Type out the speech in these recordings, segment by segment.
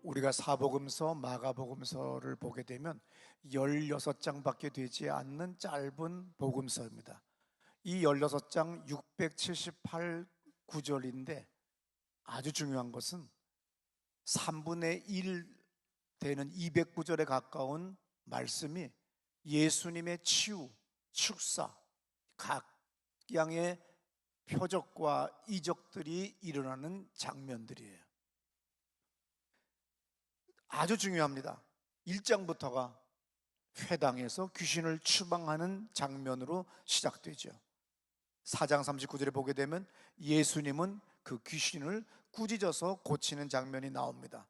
우리가 사복음서, 마가복음서를 보게 되면 16장밖에 되지 않는 짧은 복음서입니다. 이 16장 678 구절인데 아주 중요한 것은 3분의 1 되는 200구절에 가까운 말씀이 예수님의 치유, 축사, 각양의 표적과 이적들이 일어나는 장면들이에요. 아주 중요합니다. 1장부터가 회당에서 귀신을 추방하는 장면으로 시작되죠. 4장 39절에 보게 되면 예수님은 그 귀신을 꾸짖어서 고치는 장면이 나옵니다.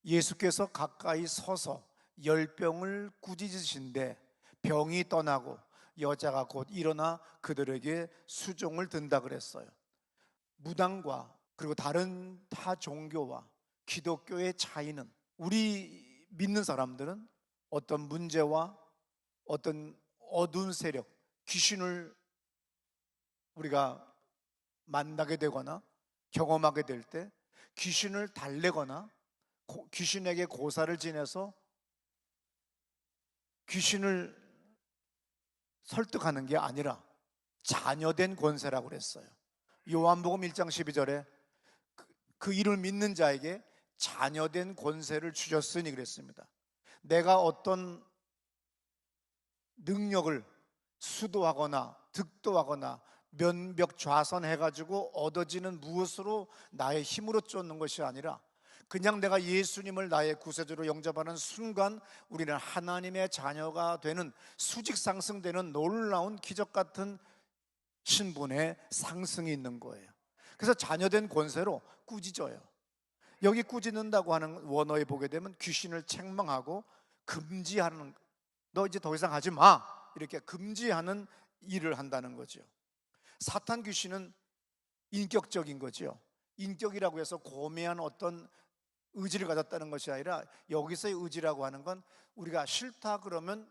예수께서 가까이 서서 열병을 꾸짖으신데 병이 떠나고 여자가 곧 일어나 그들에게 수종을 든다 그랬어요. 무당과 그리고 다른 타 종교와 기독교의 차이는, 우리 믿는 사람들은 어떤 문제와 어떤 어두운 세력, 귀신을 우리가 만나게 되거나 경험하게 될 때 귀신을 달래거나 귀신에게 고사를 지내서 귀신을 설득하는 게 아니라 자녀된 권세라고 그랬어요. 요한복음 1장 12절에 그 이를 믿는 자에게 자녀된 권세를 주셨으니 그랬습니다. 내가 어떤 능력을 수도하거나 득도하거나 면벽 좌선해가지고 얻어지는 무엇으로 나의 힘으로 쫓는 것이 아니라 그냥 내가 예수님을 나의 구세주로 영접하는 순간 우리는 하나님의 자녀가 되는, 수직 상승되는 놀라운 기적 같은 신분의 상승이 있는 거예요. 그래서 자녀된 권세로 꾸짖어요. 여기 꾸짖는다고 하는 원어에 보게 되면 귀신을 책망하고 금지하는, 너 이제 더 이상 하지 마, 이렇게 금지하는 일을 한다는 거죠. 사탄 귀신은 인격적인 거죠. 인격이라고 해서 고매한 어떤 의지를 가졌다는 것이 아니라 여기서의 의지라고 하는 건 우리가 싫다 그러면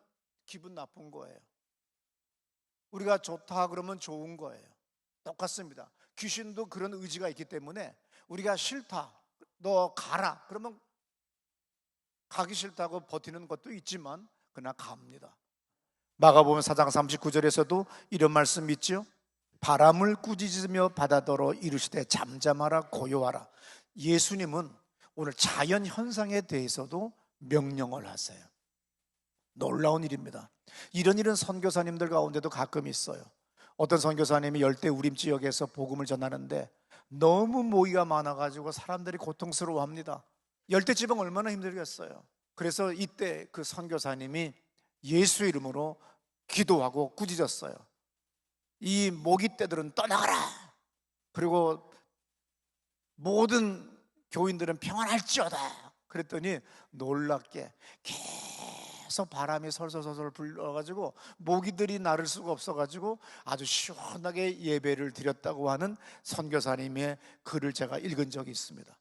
기분 나쁜 거예요. 우리가 좋다 그러면 좋은 거예요. 똑같습니다. 귀신도 그런 의지가 있기 때문에 우리가 싫다, 너 가라 그러면 가기 싫다고 버티는 것도 있지만 그러나 갑니다. 마가복음 4장 39절에서도 이런 말씀 있죠. 바람을 꾸짖으며 바다더러 이르시되 잠잠하라 고요하라. 예수님은 오늘 자연 현상에 대해서도 명령을 하세요. 놀라운 일입니다. 이런 일은 선교사님들 가운데도 가끔 있어요. 어떤 선교사님이 열대 우림 지역에서 복음을 전하는데 너무 모기가 많아가지고 사람들이 고통스러워합니다. 열대지방 얼마나 힘들겠어요. 그래서 이때 그 선교사님이 예수 이름으로 기도하고 꾸짖었어요. 이 모기떼들은 떠나가라. 그리고 모든 교인들은 평안할지어다. 그랬더니 놀랍게 계속 바람이 설설설설 불어가지고 모기들이 나를 수가 없어가지고 아주 시원하게 예배를 드렸다고 하는 선교사님의 글을 제가 읽은 적이 있습니다.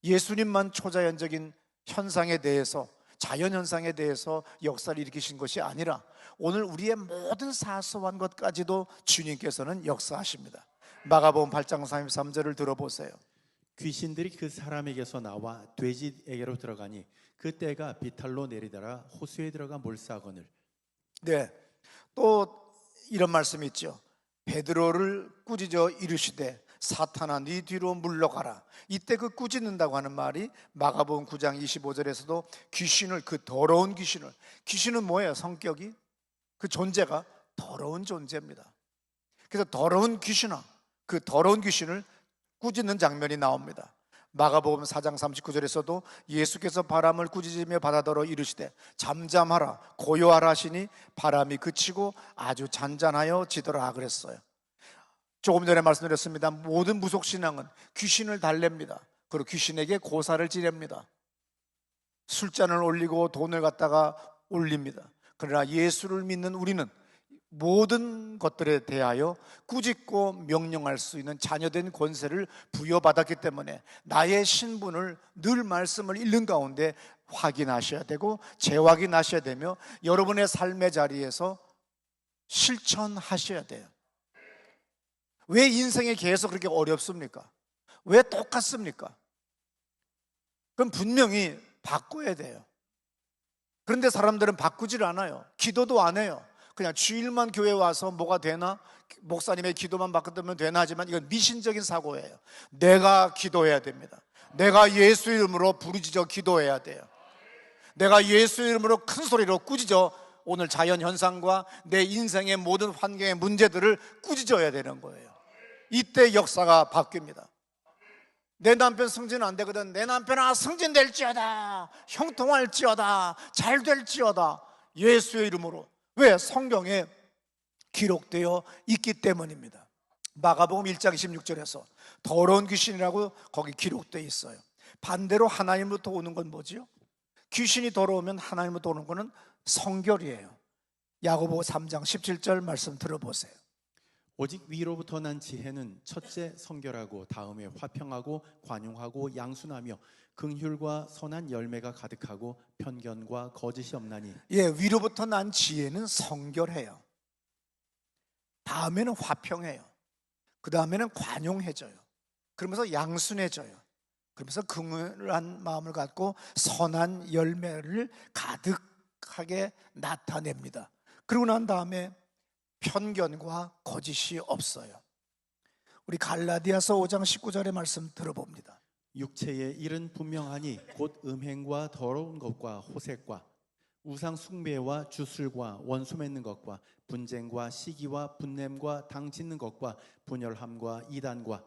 예수님만 초자연적인 현상에 대해서, 자연현상에 대해서 역사를 일으키신 것이 아니라 오늘 우리의 모든 사소한 것까지도 주님께서는 역사하십니다. 마가복음 8장 33절을 들어보세요. 귀신들이 그 사람에게서 나와 돼지에게로 들어가니 그 떼가 비탈로 내리다가 호수에 들어가 몰사하거늘. 네, 또 이런 말씀이 있죠. 베드로를 꾸짖어 이르시되 사탄아 네 뒤로 물러가라. 이때 그 꾸짖는다고 하는 말이 마가복음 9장 25절에서도 귀신을, 그 더러운 귀신을, 귀신은 뭐예요? 성격이, 그 존재가 더러운 존재입니다. 그래서 더러운 귀신아, 그 더러운 귀신을 꾸짖는 장면이 나옵니다. 마가복음 4장 39절에서도 예수께서 바람을 꾸짖으며 바다더러 이르시되 잠잠하라 고요하라 하시니 바람이 그치고 아주 잔잔하여 지더라 그랬어요. 조금 전에 말씀드렸습니다. 모든 무속신앙은 귀신을 달랩니다. 그리고 귀신에게 고사를 지냅니다. 술잔을 올리고 돈을 갖다가 올립니다. 그러나 예수를 믿는 우리는 모든 것들에 대하여 꾸짖고 명령할 수 있는 자녀된 권세를 부여받았기 때문에 나의 신분을 늘 말씀을 읽는 가운데 확인하셔야 되고 재확인하셔야 되며 여러분의 삶의 자리에서 실천하셔야 돼요. 왜 인생이 계속 그렇게 어렵습니까? 왜 똑같습니까? 그럼 분명히 바꿔야 돼요. 그런데 사람들은 바꾸질 않아요. 기도도 안 해요. 그냥 주일만 교회 와서 뭐가 되나? 목사님의 기도만 바꾸면 되나? 하지만 이건 미신적인 사고예요. 내가 기도해야 됩니다. 내가 예수 이름으로 부르짖어 기도해야 돼요. 내가 예수 이름으로 큰 소리로 꾸짖어 오늘 자연 현상과 내 인생의 모든 환경의 문제들을 꾸짖어야 되는 거예요. 이때 역사가 바뀝니다. 내 남편 승진 안 되거든. 내 남편아 승진 될지어다, 형통할지어다, 잘 될지어다. 예수의 이름으로. 왜? 성경에 기록되어 있기 때문입니다. 마가복음 1장 16절에서 더러운 귀신이라고 거기 기록되어 있어요. 반대로 하나님부터 오는 건 뭐지요? 귀신이 더러우면 하나님부터 오는 거는 성결이에요. 야고보 3장 17절 말씀 들어보세요. 오직 위로부터 난 지혜는 첫째 성결하고 다음에 화평하고 관용하고 양순하며 긍휼과 선한 열매가 가득하고 편견과 거짓이 없나니. 위로부터 난 지혜는 성결해요. 다음에는 화평해요. 그 다음에는 관용해져요. 그러면서 양순해져요. 그러면서 긍휼한 마음을 갖고 선한 열매를 가득하게 나타냅니다. 그러고 난 다음에 편견과 거짓이 없어요. 우리 갈라디아서 5장 19절의 말씀 들어봅니다. 육체의 일은 분명하니 곧 음행과 더러운 것과 호색과 우상 숭배와 주술과 원수 맺는 것과 분쟁과 시기와 분냄과 당 짓는 것과 분열함과 이단과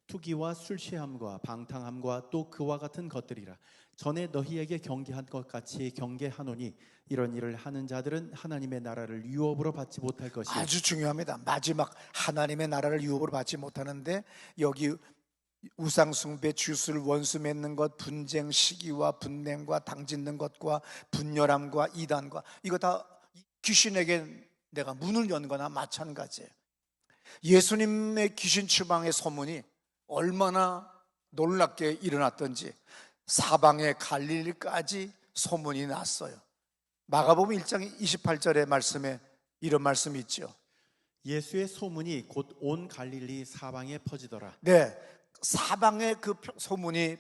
투기와 술 취함과 방탕함과 또 그와 같은 것들이라. 전에 너희에게 경계한 것 같이 경계하노니 이런 일을 하는 자들은 하나님의 나라를 유업으로 받지 못할 것이요. 아주 중요합니다. 마지막 하나님의 나라를 유업으로 받지 못하는데 여기 우상 숭배, 주술, 원수 맺는 것, 분쟁, 시기와 분냄과 당 짓는 것과 분열함과 이단과 이거 다 귀신에게 내가 문을 연 거나 마찬가지예요. 예수님의 귀신 추방의 소문이 얼마나 놀랍게 일어났던지 사방의 갈릴리까지 소문이 났어요. 마가복음 1장 28절의 말씀에 이런 말씀이 있죠. 예수의 소문이 곧 온 갈릴리 사방에 퍼지더라. 네, 사방에 그 소문이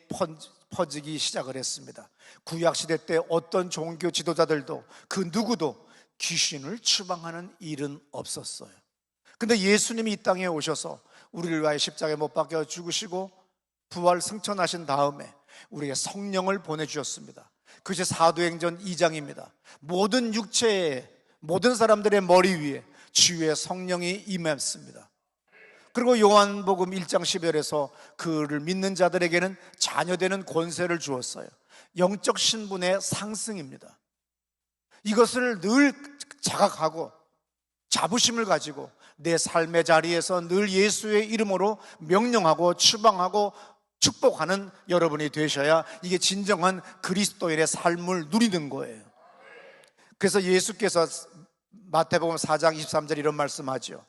퍼지기 시작을 했습니다. 구약시대 때 어떤 종교 지도자들도 그 누구도 귀신을 추방하는 일은 없었어요. 근데 예수님이 이 땅에 오셔서 우리를 위하여 십자가에 못 박혀 죽으시고 부활 승천하신 다음에 우리에게 성령을 보내주셨습니다. 그것이 사도행전 2장입니다. 모든 육체에 모든 사람들의 머리 위에 주의 성령이 임했습니다. 그리고 요한복음 1장 10절에서 그를 믿는 자들에게는 자녀되는 권세를 주었어요. 영적 신분의 상승입니다. 이것을 늘 자각하고 자부심을 가지고 내 삶의 자리에서 늘 예수의 이름으로 명령하고 추방하고 축복하는 여러분이 되셔야 이게 진정한 그리스도인의 삶을 누리는 거예요. 그래서 예수께서 마태복음 4장 23절 이런 말씀하죠.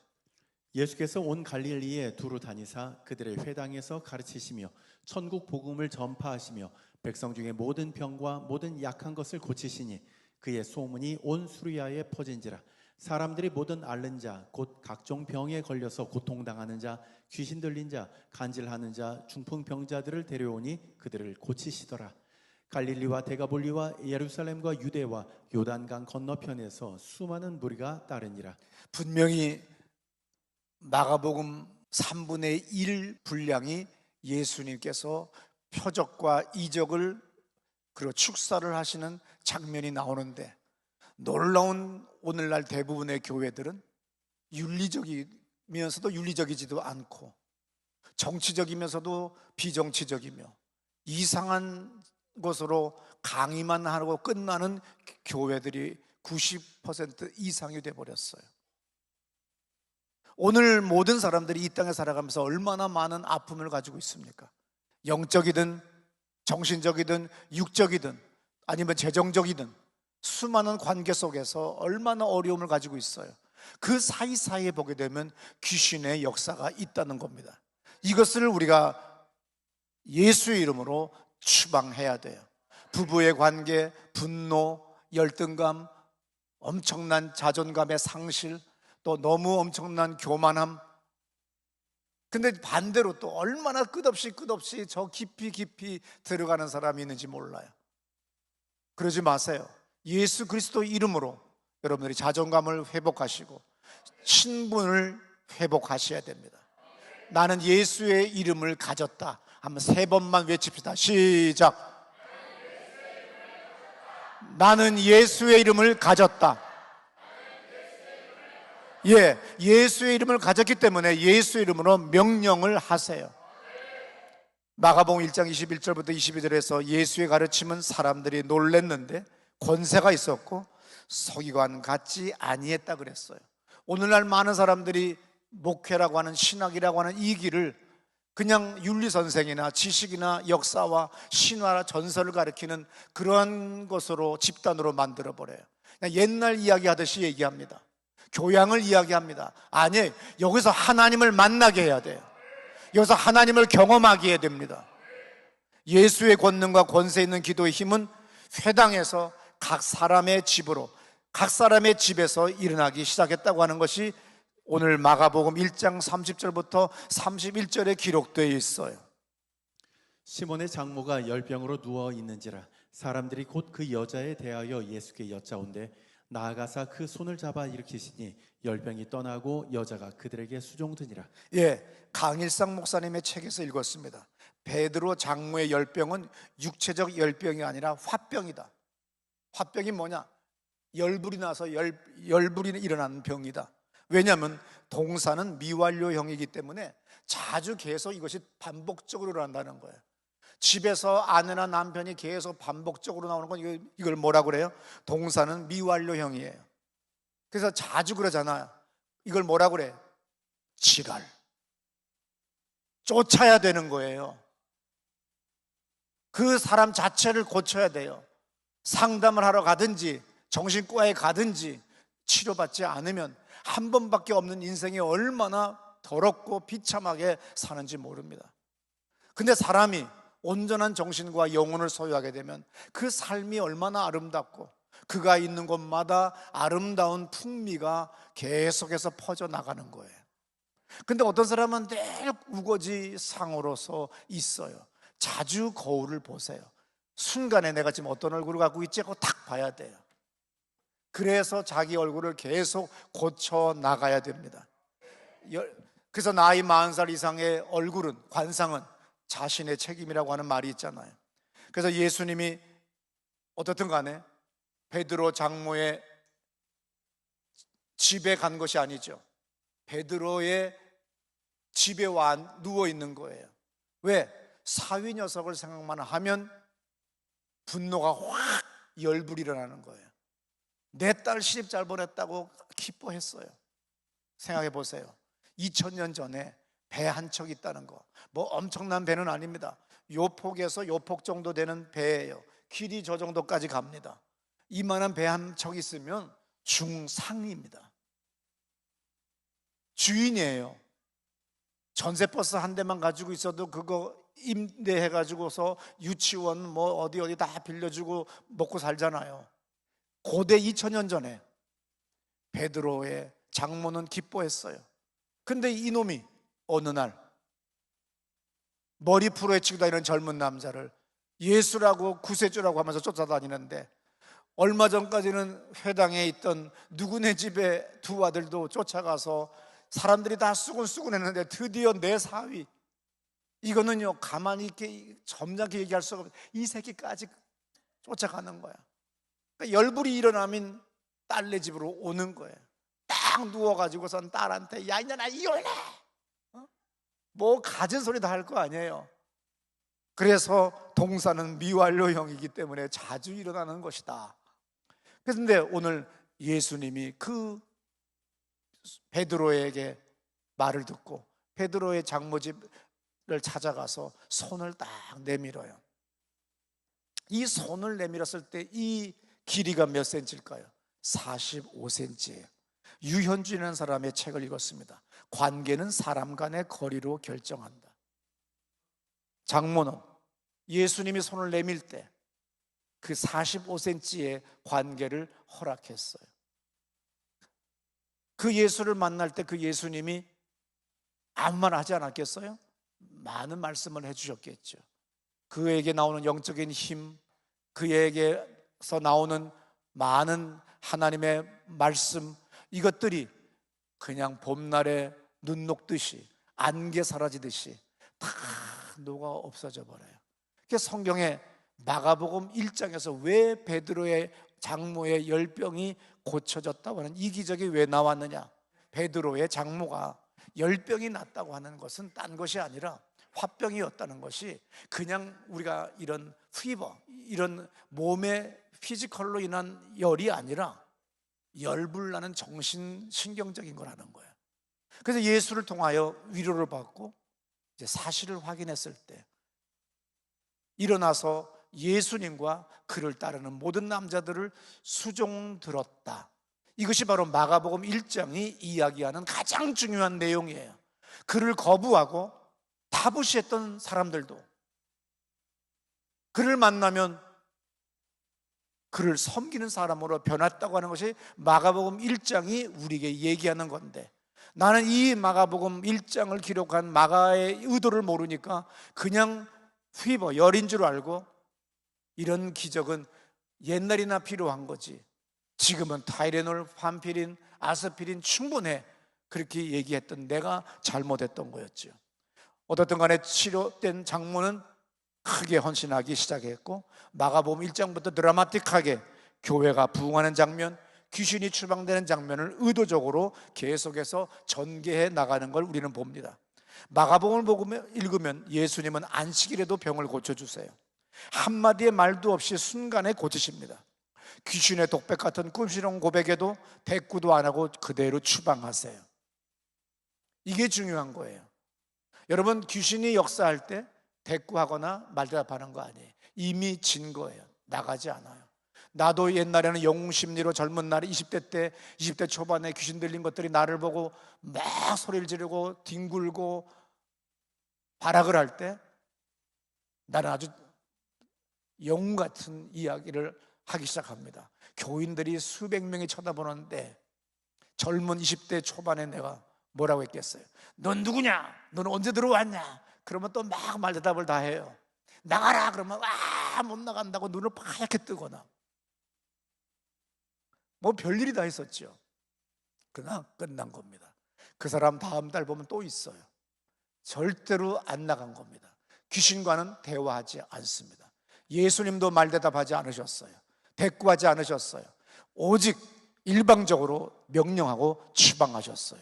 예수께서 온 갈릴리에 두루 다니사 그들의 회당에서 가르치시며 천국 복음을 전파하시며 백성 중에 모든 병과 모든 약한 것을 고치시니 그의 소문이 온 수리아에 퍼진지라. 사람들이 모든 앓는 자 곧 각종 병에 걸려서 고통당하는 자 귀신 들린 자 간질하는 자 중풍병자들을 데려오니 그들을 고치시더라. 갈릴리와 데가볼리와 예루살렘과 유대와 요단강 건너편에서 수많은 무리가 따르니라. 분명히 마가복음 3분의 1 분량이 예수님께서 표적과 이적을 그리고 축사를 하시는 장면이 나오는데, 놀라운 오늘날 대부분의 교회들은 윤리적이면서도 윤리적이지도 않고 정치적이면서도 비정치적이며 이상한 것으로 강의만 하고 끝나는 교회들이 90% 이상이 돼버렸어요. 오늘 모든 사람들이 이 땅에 살아가면서 얼마나 많은 아픔을 가지고 있습니까? 영적이든 정신적이든 육적이든 아니면 재정적이든 수많은 관계 속에서 얼마나 어려움을 가지고 있어요. 그 사이사이에 보게 되면 귀신의 역사가 있다는 겁니다. 이것을 우리가 예수의 이름으로 추방해야 돼요. 부부의 관계, 분노, 열등감, 엄청난 자존감의 상실, 또 너무 엄청난 교만함, 근데 반대로 또 얼마나 끝없이 저 깊이 들어가는 사람이 있는지 몰라요. 그러지 마세요. 예수 그리스도 이름으로 여러분들이 자존감을 회복하시고 신분을 회복하셔야 됩니다. 나는 예수의 이름을 가졌다. 한번 3번만 외칩시다. 시작. 나는 예수의 이름을 가졌다. 예, 예수의 이름을 가졌기 때문에 예수의 이름으로 명령을 하세요. 마가복음 1장 21절부터 22절에서 예수의 가르침은 사람들이 놀랬는데 권세가 있었고 서기관 같지 아니했다 그랬어요. 오늘날 많은 사람들이 목회라고 하는 신학이라고 하는 이 길을 그냥 윤리선생이나 지식이나 역사와 신화나 전설을 가리키는 그런 것으로 집단으로 만들어버려요. 그냥 옛날 이야기하듯이 얘기합니다. 교양을 이야기합니다. 아니, 여기서 하나님을 만나게 해야 돼요. 여기서 하나님을 경험하게 해야 됩니다. 예수의 권능과 권세 있는 기도의 힘은 회당에서 각 사람의 집으로, 각 사람의 집에서 일어나기 시작했다고 하는 것이 오늘 마가복음 1장 30절부터 31절에 기록되어 있어요. 시몬의 장모가 열병으로 누워 있는지라 사람들이 곧 그 여자에 대하여 예수께 여짜온대 나아가사 그 손을 잡아 일으키시니 열병이 떠나고 여자가 그들에게 수종드니라. 예, 강일상 목사님의 책에서 읽었습니다. 베드로 장모의 열병은 육체적 열병이 아니라 화병이다. 화병이 뭐냐? 열불이 나서 열불이 일어나는 병이다. 왜냐하면 동사는 미완료형이기 때문에 자주 계속 이것이 반복적으로 일어난다는 거예요. 집에서 아내나 남편이 계속 반복적으로 나오는 건 이걸 뭐라 그래요? 동사는 미완료형이에요. 그래서 자주 그러잖아요. 이걸 뭐라 그래? 지랄. 쫓아야 되는 거예요. 그 사람 자체를 고쳐야 돼요. 상담을 하러 가든지 정신과에 가든지 치료받지 않으면 한 번밖에 없는 인생이 얼마나 더럽고 비참하게 사는지 모릅니다. 근데 사람이 온전한 정신과 영혼을 소유하게 되면 그 삶이 얼마나 아름답고 그가 있는 곳마다 아름다운 풍미가 계속해서 퍼져나가는 거예요. 근데 어떤 사람은 늘 우거지 상으로서 있어요. 자주 거울을 보세요. 순간에 내가 지금 어떤 얼굴을 갖고 있지 하고 탁 봐야 돼요. 그래서 자기 얼굴을 계속 고쳐 나가야 됩니다. 그래서 나이 40살 이상의 얼굴은, 관상은 자신의 책임이라고 하는 말이 있잖아요. 그래서 예수님이 어떻든 간에 베드로 장모의 집에 간 것이 아니죠. 베드로의 집에 와 누워 있는 거예요. 왜? 사위 녀석을 생각만 하면 분노가 확 열불이 일어나는 거예요. 내 딸 시집 잘 보냈다고 기뻐했어요. 생각해 보세요. 2000년 전에 배 한 척 있다는 거, 뭐 엄청난 배는 아닙니다. 요 폭에서 요 폭 정도 되는 배예요. 길이 저 정도까지 갑니다. 이만한 배 한 척 있으면 중상입니다. 주인이에요. 전세버스 한 대만 가지고 있어도 그거 임대해가지고서 유치원 뭐 어디 다 빌려주고 먹고 살잖아요. 고대 2000년 전에 베드로의 장모는 기뻐했어요. 근데 이놈이 어느 날 머리 풀어헤치고 다니는 젊은 남자를 예수라고 구세주라고 하면서 쫓아다니는데, 얼마 전까지는 회당에 있던 누구네 집에 두 아들도 쫓아가서 사람들이 다 수군수군했는데 드디어 내 사위, 이거는요 가만히 이렇게 점잖게 얘기할 수가 없어요. 이 새끼까지 쫓아가는 거야. 그러니까 열불이 일어나면 딸네 집으로 오는 거예요. 딱 누워가지고선 딸한테 야 이년아 이혼해, 뭐 가진 소리 다 할 거 아니에요. 그래서 동사는 미완료형이기 때문에 자주 일어나는 것이다. 그런데 오늘 예수님이 그 베드로에게 말을 듣고 베드로의 장모집을 찾아가서 손을 딱 내밀어요. 이 손을 내밀었을 때 이 길이가 몇 센치일까요? 45cm예요. 유현준이라는 사람의 책을 읽었습니다. 관계는 사람 간의 거리로 결정한다. 장모는 예수님이 손을 내밀 때 그 45cm의 관계를 허락했어요. 그 예수를 만날 때 그 예수님이 아무 말 하지 않았겠어요? 많은 말씀을 해주셨겠죠. 그에게 나오는 영적인 힘, 그에게서 나오는 많은 하나님의 말씀, 이것들이 그냥 봄날에 눈 녹듯이, 안개 사라지듯이 다 녹아 없어져 버려요. 그래서 성경에 마가복음 1장에서 왜 베드로의 장모의 열병이 고쳐졌다고 하는 이 기적이 왜 나왔느냐? 베드로의 장모가 열병이 났다고 하는 것은 딴 것이 아니라 화병이었다는 것이 그냥 우리가 이런 피버, 이런 몸의 피지컬로 인한 열이 아니라 열불나는 정신신경적인 거라는 거예요. 그래서 예수를 통하여 위로를 받고 이제 사실을 확인했을 때 일어나서 예수님과 그를 따르는 모든 남자들을 수종 들었다. 이것이 바로 마가복음 1장이 이야기하는 가장 중요한 내용이에요. 그를 거부하고 다부시했던 사람들도 그를 만나면 그를 섬기는 사람으로 변했다고 하는 것이 마가복음 1장이 우리에게 얘기하는 건데, 나는 이 마가복음 1장을 기록한 마가의 의도를 모르니까 그냥 휘버, 열인 줄 알고 이런 기적은 옛날이나 필요한 거지, 지금은 타이레놀, 판피린, 아스피린 충분해, 그렇게 얘기했던 내가 잘못했던 거였죠. 어떻든 간에 치료된 장모는 크게 헌신하기 시작했고, 마가복음 1장부터 드라마틱하게 교회가 부흥하는 장면, 귀신이 추방되는 장면을 의도적으로 계속해서 전개해 나가는 걸 우리는 봅니다. 마가복음을 읽으면 예수님은 안식일에도 병을 고쳐주세요. 한마디의 말도 없이 순간에 고치십니다. 귀신의 독백 같은 꿈시렁 고백에도 대꾸도 안 하고 그대로 추방하세요. 이게 중요한 거예요. 여러분, 귀신이 역사할 때 대꾸하거나 말대답하는 거 아니에요. 이미 진 거예요. 나가지 않아요. 나도 옛날에는 영웅심리로 젊은 날에 20대 초반에 귀신 들린 것들이 나를 보고 막 소리를 지르고 뒹굴고 발악을 할 때 나는 아주 영웅 같은 이야기를 하기 시작합니다. 교인들이 수백 명이 쳐다보는데 젊은 20대 초반에 내가 뭐라고 했겠어요? 넌 누구냐? 너는 언제 들어왔냐? 그러면 또 막 말대답을 다 해요. 나가라 그러면 못 나간다고 눈을 파랗게 뜨거나 뭐 별일이 다 있었죠. 그러나 끝난 겁니다. 그 사람 다음 달 보면 또 있어요. 절대로 안 나간 겁니다. 귀신과는 대화하지 않습니다. 예수님도 말대답하지 않으셨어요. 대꾸하지 않으셨어요. 오직 일방적으로 명령하고 추방하셨어요.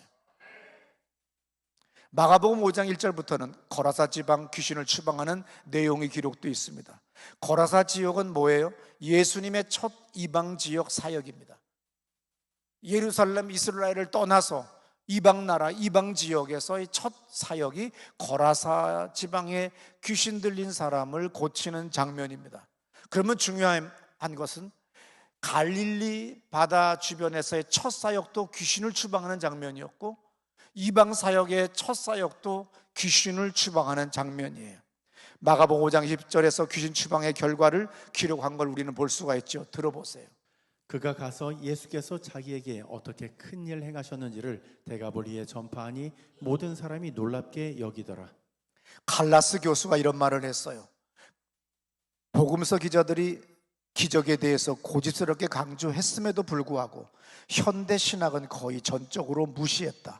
마가복음 5장 1절부터는 거라사 지방 귀신을 추방하는 내용이 기록되어 있습니다. 거라사 지역은 뭐예요? 예수님의 첫 이방 지역 사역입니다. 예루살렘, 이스라엘을 떠나서 이방 나라, 이방 지역에서의 첫 사역이 거라사 지방에 귀신 들린 사람을 고치는 장면입니다. 그러면 중요한 것은 갈릴리 바다 주변에서의 첫 사역도 귀신을 추방하는 장면이었고, 이방 사역의 첫 사역도 귀신을 추방하는 장면이에요. 마가복음 5장 10절에서 귀신 추방의 결과를 기록한 걸 우리는 볼 수가 있죠. 들어보세요. 그가 가서 예수께서 자기에게 어떻게 큰 일 행하셨는지를 데가볼리에 전파하니 모든 사람이 놀랍게 여기더라. 칼라스 교수가 이런 말을 했어요. 복음서 기자들이 기적에 대해서 고집스럽게 강조했음에도 불구하고 현대 신학은 거의 전적으로 무시했다.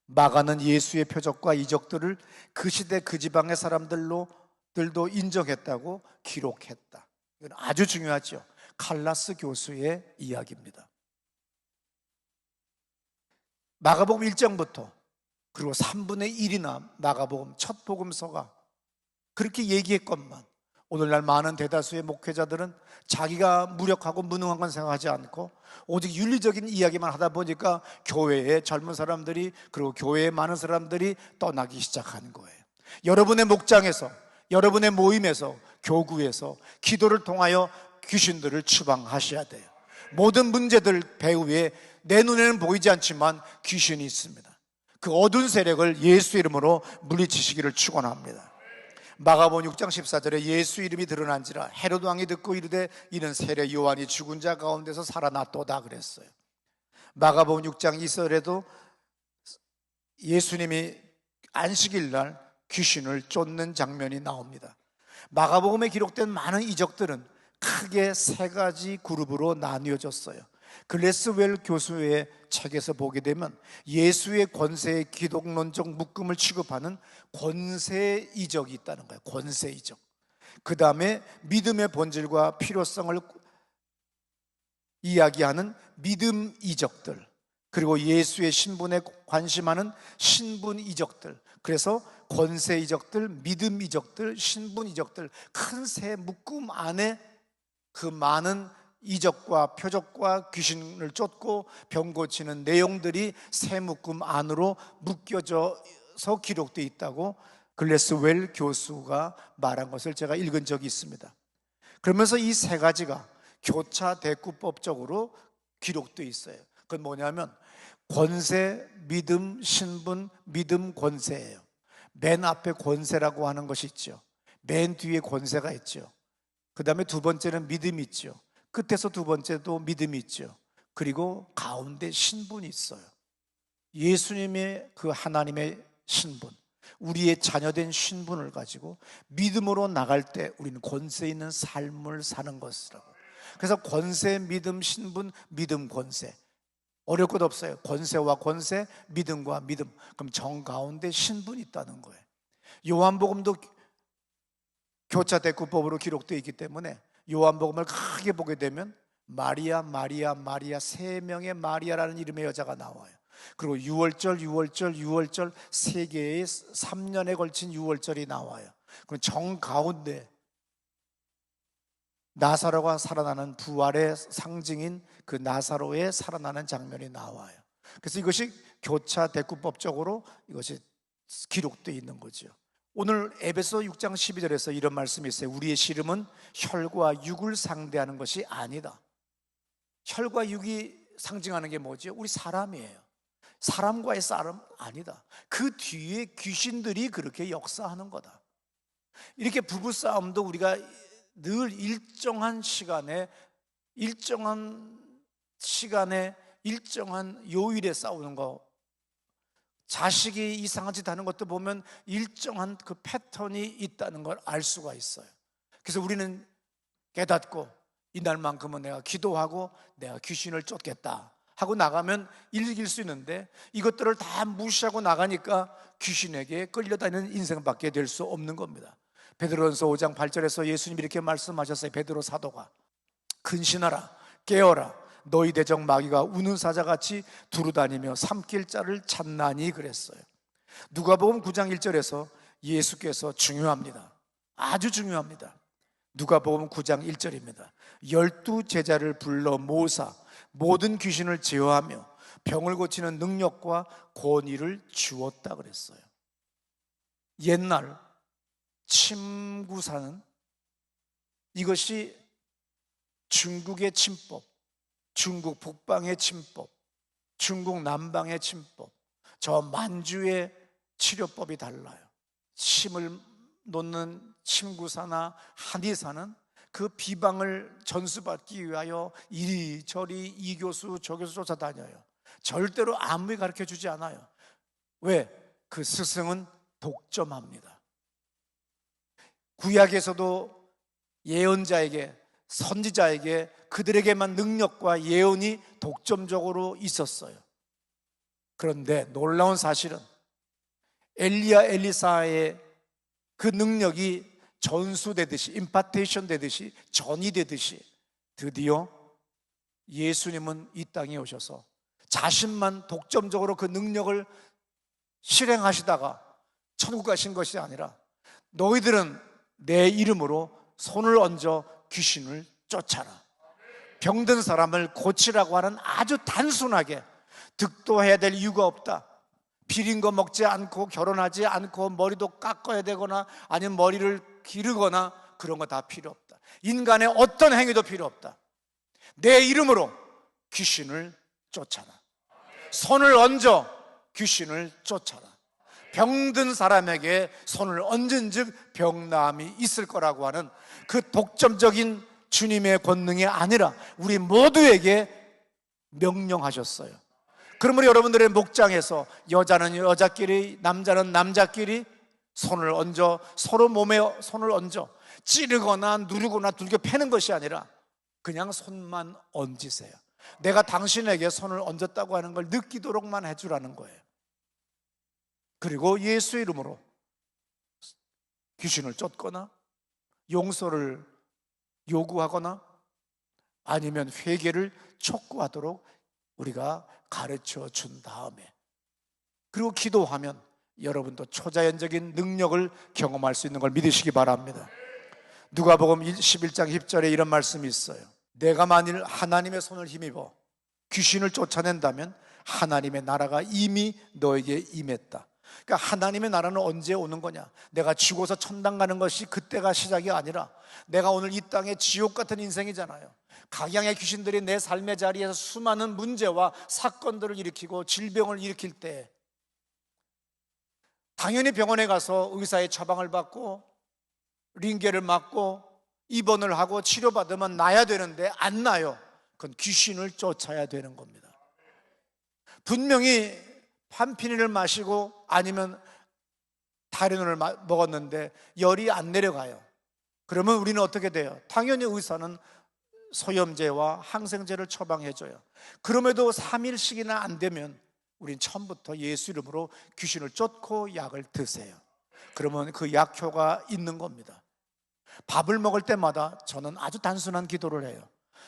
마가는 예수의 표적과 이적들을 그 시대 그 지방의 사람들도 인정했다고 기록했다. 이건 아주 중요하죠. 칼라스 교수의 이야기입니다. 마가복음 1장부터 그리고 3분의 1이나 마가복음 첫 복음서가 그렇게 얘기했건만 오늘날 많은 대다수의 목회자들은 자기가 무력하고 무능한 건 생각하지 않고 오직 윤리적인 이야기만 하다 보니까 교회의 젊은 사람들이, 그리고 교회의 많은 사람들이 떠나기 시작한 거예요. 여러분의 목장에서, 여러분의 모임에서, 교구에서 기도를 통하여 귀신들을 추방하셔야 돼요. 모든 문제들 배후에 내 눈에는 보이지 않지만 귀신이 있습니다. 그 어두운 세력을 예수 이름으로 물리치시기를 축원합니다. 마가복음 6장 14절에 예수 이름이 드러난지라 헤로드 왕이 듣고 이르되 이는 세례 요한이 죽은 자 가운데서 살아났도다 그랬어요. 마가복음 6장 2절에도 예수님이 안식일 날 귀신을 쫓는 장면이 나옵니다. 마가복음에 기록된 많은 이적들은 크게 세 가지 그룹으로 나뉘어졌어요. 글래스웰 교수의 책에서 보게 되면 예수의 권세의 기독론적 묶음을 취급하는 권세 이적이 있다는 거예요. 권세 이적. 그 다음에 믿음의 본질과 필요성을 이야기하는 믿음 이적들, 그리고 예수의 신분에 관심하는 신분 이적들. 그래서 권세 이적들, 믿음 이적들, 신분 이적들, 큰 세 묶음 안에 그 많은 이적과 표적과 귀신을 쫓고 병 고치는 내용들이 세 묶음 안으로 묶여져서 기록되어 있다고 글래스웰 교수가 말한 것을 제가 읽은 적이 있습니다. 그러면서 이 세 가지가 교차 대구법적으로 기록되어 있어요. 그건 뭐냐면 권세, 믿음, 신분, 믿음, 권세예요. 맨 앞에 권세라고 하는 것이 있죠. 맨 뒤에 권세가 있죠. 그 다음에 두 번째는 믿음이 있죠. 끝에서 두 번째도 믿음이 있죠. 그리고 가운데 신분이 있어요. 예수님의 그 하나님의 신분, 우리의 자녀된 신분을 가지고 믿음으로 나갈 때 우리는 권세 있는 삶을 사는 것이라고. 그래서 권세, 믿음, 신분, 믿음, 권세. 어려울 것 없어요. 권세와 권세, 믿음과 믿음. 그럼 정 가운데 신분이 있다는 거예요. 요한복음도 교차 대구법으로 기록되어 있기 때문에 요한복음을 크게 보게 되면 마리아, 마리아, 마리아, 세 명의 마리아라는 이름의 여자가 나와요. 그리고 유월절 세 개의 3년에 걸친 유월절이 나와요. 그럼 정 가운데 나사로가 살아나는 부활의 상징인 그 나사로의 살아나는 장면이 나와요. 그래서 이것이 교차 대구법적으로 이것이 기록되어 있는 거죠. 오늘 에베소 6장 12절에서 이런 말씀이 있어요. 우리의 씨름은 혈과 육을 상대하는 것이 아니다. 혈과 육이 상징하는 게 뭐죠? 우리 사람이에요. 사람과의 싸움 아니다. 그 뒤에 귀신들이 그렇게 역사하는 거다. 이렇게 부부싸움도 우리가 늘 일정한 시간에 일정한 요일에 싸우는 거, 자식이 이상한 짓 하는 것도 보면 일정한 그 패턴이 있다는 걸 알 수가 있어요. 그래서 우리는 깨닫고 이날만큼은 내가 기도하고 내가 귀신을 쫓겠다 하고 나가면 이길 수 있는데, 이것들을 다 무시하고 나가니까 귀신에게 끌려다니는 인생밖에 될 수 없는 겁니다. 베드로전서 5장 8절에서 예수님이 이렇게 말씀하셨어요. 베드로 사도가 근신하라, 깨어라, 너희 대적 마귀가 우는 사자같이 두루다니며 삼킬 자를 찾나니 그랬어요. 누가복음 9장 1절에서 예수께서 중요합니다. 아주 중요합니다. 누가복음 9장 1절입니다. 12 제자를 불러 모사 모든 귀신을 제어하며 병을 고치는 능력과 권위를 주었다 그랬어요. 옛날 침구사는 이것이 중국의 침법, 중국 북방의 침법, 중국 남방의 침법, 저 만주의 치료법이 달라요. 침을 놓는 침구사나 한의사는 그 비방을 전수받기 위하여 이리저리 이 교수 저 교수 쫓아다녀요. 절대로 아무리 가르쳐주지 않아요. 왜? 그 스승은 독점합니다. 구약에서도 예언자에게, 선지자에게 그들에게만 능력과 예언이 독점적으로 있었어요. 그런데 놀라운 사실은 엘리야 엘리사의 그 능력이 전수되듯이, 임파테이션 되듯이, 전이되듯이 드디어 예수님은 이 땅에 오셔서 자신만 독점적으로 그 능력을 실행하시다가 천국 가신 것이 아니라 너희들은 내 이름으로 손을 얹어 귀신을 쫓아라, 병든 사람을 고치라고 하는 아주 단순하게, 득도해야 될 이유가 없다, 비린 거 먹지 않고 결혼하지 않고 머리도 깎아야 되거나 아니면 머리를 기르거나 그런 거 다 필요 없다, 인간의 어떤 행위도 필요 없다, 내 이름으로 귀신을 쫓아라, 손을 얹어 귀신을 쫓아라, 병든 사람에게 손을 얹은 즉 병나음이 있을 거라고 하는 그 독점적인 주님의 권능이 아니라 우리 모두에게 명령하셨어요. 그러므로 여러분들의 목장에서 여자는 여자끼리, 남자는 남자끼리 손을 얹어, 서로 몸에 손을 얹어 찌르거나 누르거나 둘겨 패는 것이 아니라 그냥 손만 얹으세요. 내가 당신에게 손을 얹었다고 하는 걸 느끼도록만 해주라는 거예요. 그리고 예수 이름으로 귀신을 쫓거나 용서를 요구하거나 아니면 회개를 촉구하도록 우리가 가르쳐 준 다음에, 그리고 기도하면 여러분도 초자연적인 능력을 경험할 수 있는 걸 믿으시기 바랍니다. 누가복음 11장 10절에 이런 말씀이 있어요. 내가 만일 하나님의 손을 힘입어 귀신을 쫓아낸다면 하나님의 나라가 이미 너에게 임했다. 그러니까 하나님의 나라는 언제 오는 거냐? 내가 죽어서 천당 가는 것이 그때가 시작이 아니라 내가 오늘 이 땅에 지옥 같은 인생이잖아요. 각양의 귀신들이 내 삶의 자리에서 수많은 문제와 사건들을 일으키고 질병을 일으킬 때 당연히 병원에 가서 의사의 처방을 받고 링겔을 맞고 입원을 하고 치료받으면 나야 되는데 안 나요. 그건 귀신을 쫓아야 되는 겁니다. 분명히 판피니를 마시고 아니면 타이레놀을 먹었는데 열이 안 내려가요. 그러면 우리는 어떻게 돼요? 당연히 의사는 소염제와 항생제를 처방해줘요. 그럼에도 3일씩이나 안 되면 우린 처음부터 예수 이름으로 귀신을 쫓고 약을 드세요. 그러면 그 약효가 있는 겁니다. 밥을 먹을 때마다 저는 아주 단순한 기도를 해요.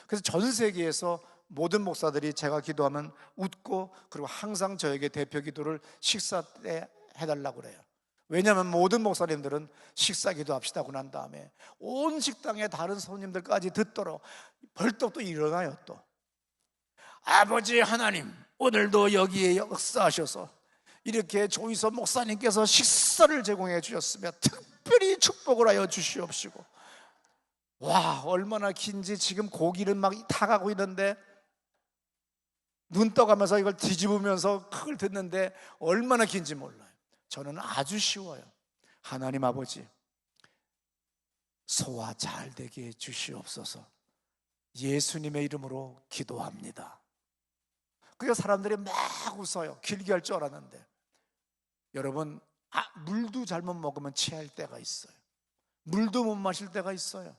그래서 전 세계에서 모든 목사들이 제가 기도하면 웃고, 그리고 항상 저에게 대표 기도를 식사 때 해달라고 그래요. 왜냐하면 모든 목사님들은 식사 기도합시다 하고 난 다음에 온 식당에 다른 손님들까지 듣도록 벌떡 또 일어나요. 또 아버지 하나님, 오늘도 여기에 역사하셔서 이렇게 조이서 목사님께서 식사를 제공해 주셨으며 특별히 축복을 하여 주시옵시고, 와, 얼마나 긴지. 지금 고기를 막 타가고 있는데 눈 떠가면서 이걸 뒤집으면서 그걸 듣는데 얼마나 긴지 몰라요. 저는 아주 쉬워요. 하나님 아버지, 소화 잘 되게 해 주시옵소서. 예수님의 이름으로 기도합니다. 그래서 사람들이 막 웃어요. 길게 할 줄 알았는데. 여러분, 물도 잘못 먹으면 체할 때가 있어요. 물도 못 마실 때가 있어요.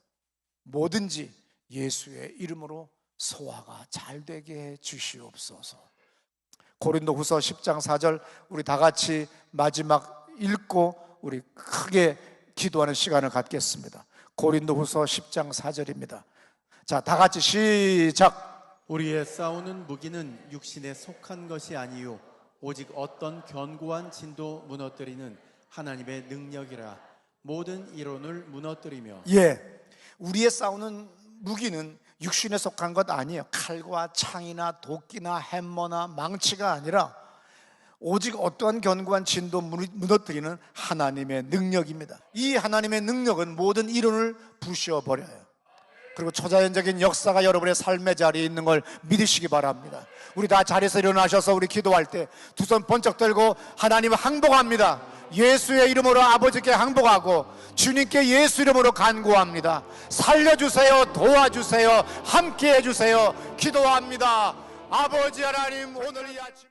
뭐든지 예수의 이름으로 소화가 잘 되게 해 주시옵소서. 고린도후서 10장 4절 우리 다 같이 마지막 읽고 우리 크게 기도하는 시간을 갖겠습니다. 고린도후서 10장 4절입니다. 자, 다 같이 시작. 우리의 싸우는 무기는 육신에 속한 것이 아니요 오직 어떤 견고한 진도 무너뜨리는 하나님의 능력이라. 모든 이론을 무너뜨리며. 우리의 싸우는 무기는 육신에 속한 것 아니에요. 칼과 창이나 도끼나 햄머나 망치가 아니라 오직 어떠한 견고한 진도 무너뜨리는 하나님의 능력입니다. 이 하나님의 능력은 모든 이론을 부셔버려요. 그리고 초자연적인 역사가 여러분의 삶의 자리에 있는 걸 믿으시기 바랍니다. 우리 다 자리에서 일어나셔서 우리 기도할 때 두 손 번쩍 들고 하나님을 항복합니다. 예수의 이름으로 아버지께 항복하고 주님께 예수 이름으로 간구합니다. 살려주세요. 도와주세요. 함께 해주세요. 기도합니다. 아버지 하나님, 오늘 이 아침